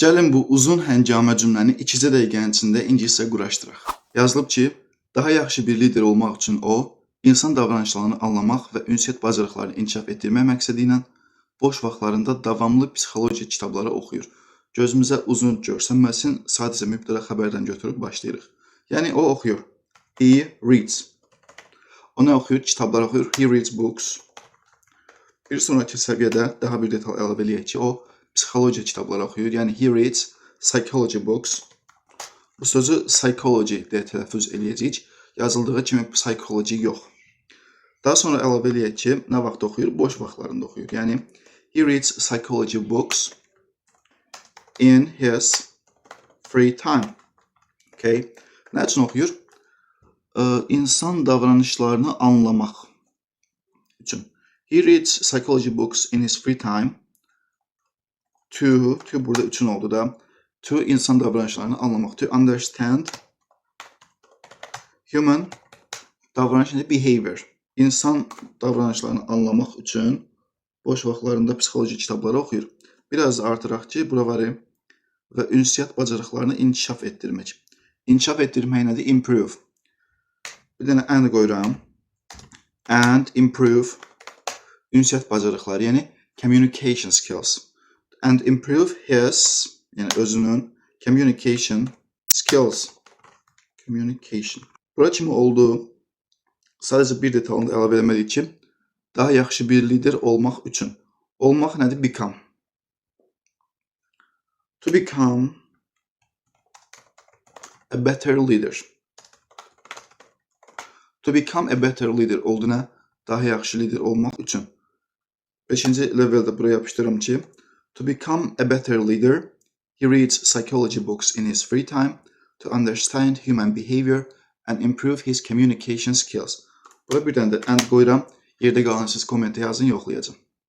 Gəlin bu uzun həngamə cümləni 2 dəqiqənin içində ingiliscə quraşdıraq. Yazılıb ki, daha yaxşı bir lider olmaq üçün o, insan davranışlarını anlamaq və ünsiyyət bacarıqlarını inkişaf etdirmək məqsədi ilə boş vaxtlarında davamlı psixologiya kitabları oxuyur. Gözümüzə uzun görsənməsin, sadəcə mübtəda xəbərdən götürüb başlayırıq. Yəni o oxuyur. He reads. O nə oxuyur? Kitablar oxuyur. He reads books. Bir sonraki səviyyədə daha bir detal əlavə eləyək ki, o psixologiya kitabları oxuyur. Yəni he reads psychology books. Bu sözü psychology deyə tələffüz eləyəcəyik. Yazıldığı kimi psychology yox. Daha sonra əlavə eləyək ki, nə vaxt oxuyur? Boş vaxtlarında oxuyur. Yəni he reads psychology books in his free time. Okay. Nə üçün oxuyur? İnsan davranışlarını anlamaq üçün. He reads psychology books in his free time to burada üçün oldu da, to insan davranışlarını anlamaq, to understand human davranış behavior. İnsan davranışlarını anlamaq üçün boş vaxtlarında psixoloji kitabları oxuyur. Biraz artıraq ki, bura var və ünsiyyət bacarıqlarını inkişaf etdirmək. İnkişaf etdirmək nədir? Improve. Bir dənə and qoyuram. And improve ünsiyyət bacarıqları, yəni communication skills. And improve his, yəni özünün communication skills. Communication. Bura kimi oldu. Sadəcə bir detalını da əlavə etməliyik ki, daha yaxşı bir lider olmaq üçün. Olmaq nədir? Become. To become a better leader. To become a better leader olduğuna daha yaxşı lider olmaq üçün. 5-ci leveldə buraya yapışdırım ki, to become a better leader, he reads psychology books in his free time to understand human behavior and improve his communication skills. Bura bir dənə də and qoyuram. Yerdə qalan siz kommentə yazın, yoxlayacağım.